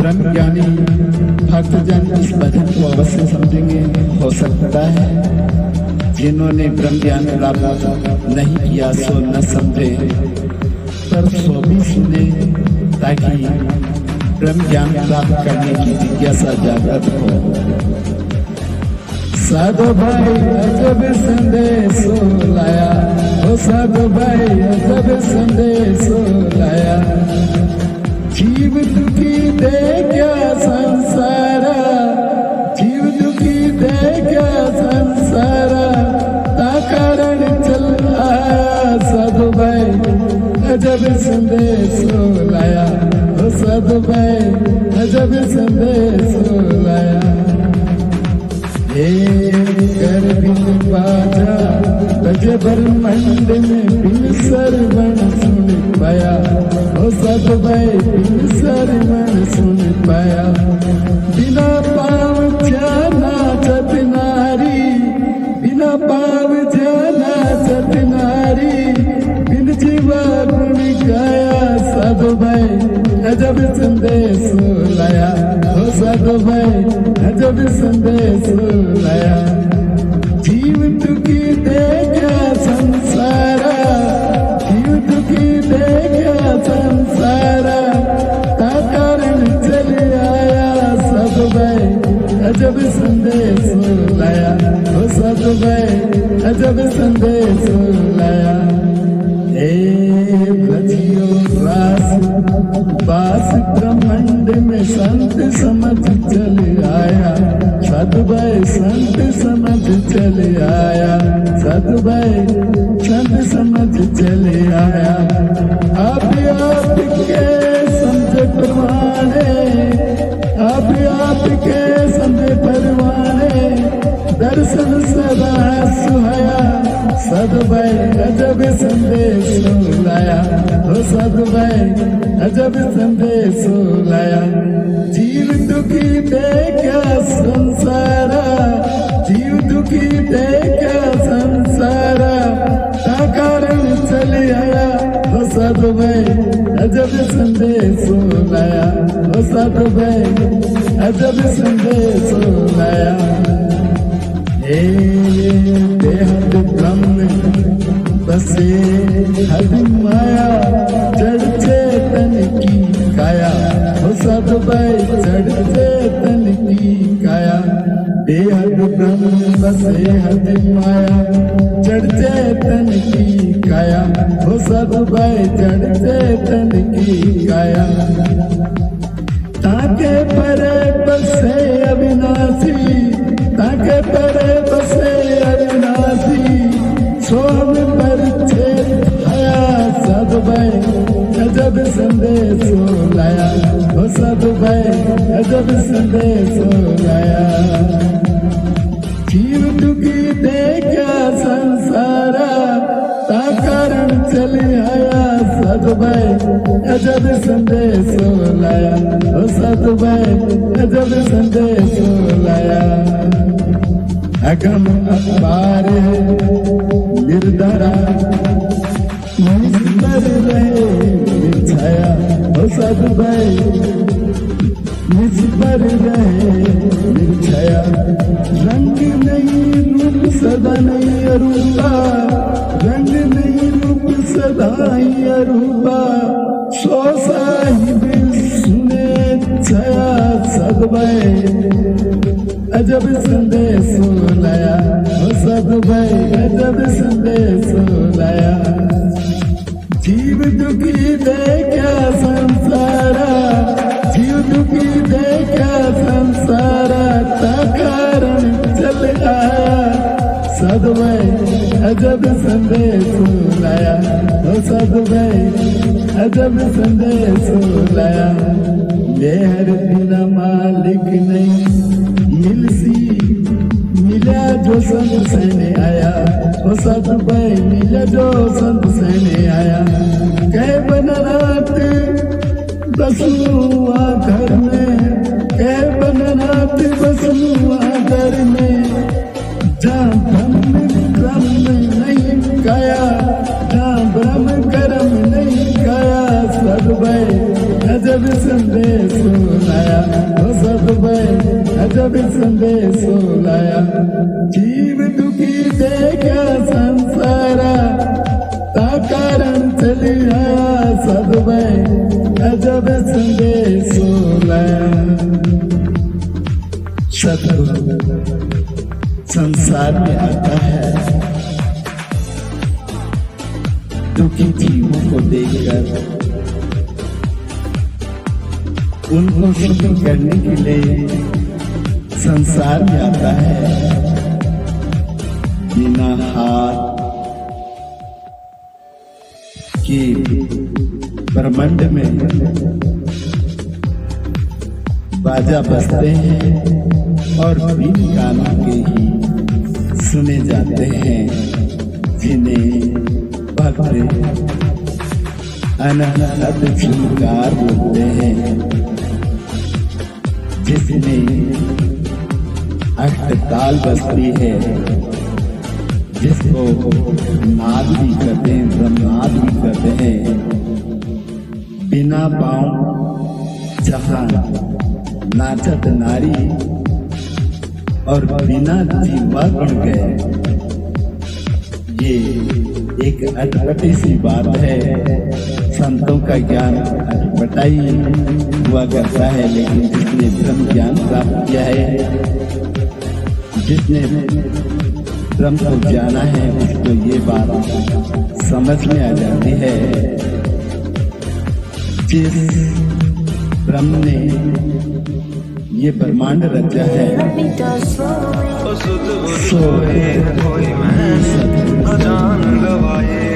ब्रह्म ज्ञानी भक्तजन इस भजन को अवश्य समझेंगे। हो सकता है जिन्होंने ब्रह्म ज्ञान प्राप्त नहीं किया सो न समझे, पर सो भी सुने ताकि ब्रह्म ज्ञान प्राप्त करने की जिज्ञासा जागृत हो। साधु भाई अजब संदेशो लाया, ओ साधु भाई अजब संदेशो लाया। जीव दुखी दे क्या संसारा, जीव दुखी दे क्या संसारा, ता कारण चल आया साधु भाई अजब संदेशो लाया, ओ साधु भाई अजब संदेशो लाया। कर बिन बाजा बज ब्रह्मांड में बिन सरवण सुन पाया, ओ साधु भाई बिन सरवण सुन पाया। बिना पाव जाना चत नारी, बिना पाव जाना चत नारी, बिन जीवा गुण गाया साधु भाई अजब संदेश लाया, ओ साधु भाई अजब संदेश लाया। जीव दुखी दे क्या संसारा, जीव दुखी दे क्या संसारा, ता कारण चले आया साधु भाई अजब संदेश लाया, ओ साधु भाई अजब संदेश लाया। भजियो रास बास ब्रह्मांड में संत समझ चल आया, साधु भाई संत समझ चल आया, साधु भाई संत समझ चले आया। आप के समझ परवाने, आप के समझ परवाने, दर्शन सदा सुहाया साधु भाई अजब संदेश लाया, ओ साधु भाई अजब संदेश लाया। जीव दुखी दे क्या संसारा, जीव दुखी दे क्या संसारा, ता कारण चले आया ओ साधु भाई अजब संदेश लाया, ओ साधु भाई अजब संदेश लाया। बेहद ब्रह्म बसे हद माया, जड़ चेतन की काया, ओ साधु भाई जड़ चेतन की काया। बेहद ब्रह्म बसे हद माया, जड़ चेतन की काया, ओ साधु भाई जड़ चेतन की काया। ताके परे बसे अविनाशी, ताके परे बसे अविनाशी, सोम पर आया साधु भाई अजब संदेश लाया, ओ साधु भाई अजब संदेश लाया। जीव दुखी दे क्या संसारा, ता कारण चले आया साधु भाई अजब संदेश लाया, ओ साधु भाई अजब संदेश लाया। अगम अपार निर्धरा निस्तर रहे छाया, ओ साधु भाई निस्तर रहे छाया। रंग नहीं रूप सदा नहीं अरूपा, रंग नहीं रूप सदा ही अरूपा, सो साहिब सुने छाया साधु भाई अजब संदेश लाया, ओ साधु भाई अजब संदेश लाया। जीव दुखी दे क्या संसारा, जीव दुखी दे क्या संसारा, ता कारण चल आया साधु भाई अजब संदेश लाया, ओ साधु भाई अजब संदेश लाया। मेहर बिना मालिक नहीं मिलसी, मिला जो संत सहने आया, ओ साधु भाई मिला जो संत सहने आया। कह बननाथ बसुआ घर में, कह बननाथ बसुआ घर में, जहाँ ब्रह्म क्रम नहीं गाया, जहाँ ब्रह्म कर्म नहीं गाया, साधु भाई अजब संदेश लाया, अजब संदेश लाया। जीव दुखी देखा संसारा, कारण चलिया सदबै अजब संदेश लाया। सतगुरु संसार में आता है, दुखी जीवों को देखकर उनको सुखी करने के लिए संसार में आता है। बिना हाथ के ब्रह्मांड में बाजा बजते हैं और बिन गानों के ही सुने जाते हैं, जिन्हें भक्त अनहद झुमकार बोलते हैं। जिसमें अष्टताल बजती है, जिसको नाद भी कहते हैं, ब्रह्मनाद भी कहते हैं। बिना पाँव जहाँ नाचत नारी और बिना जीवा बन गए, ये एक अटपटी सी बात है। संतों का ज्ञान अटपटाई हुआ करता है, लेकिन जिसने ब्रह्म ज्ञान प्राप्त किया है, जिसने ब्रह्म को जाना है, उसको ये बात समझ में आ जाती है। जिस ब्रह्म ने ये ब्रह्मांड रचा है, सो है कोई मैं अजान गवाए।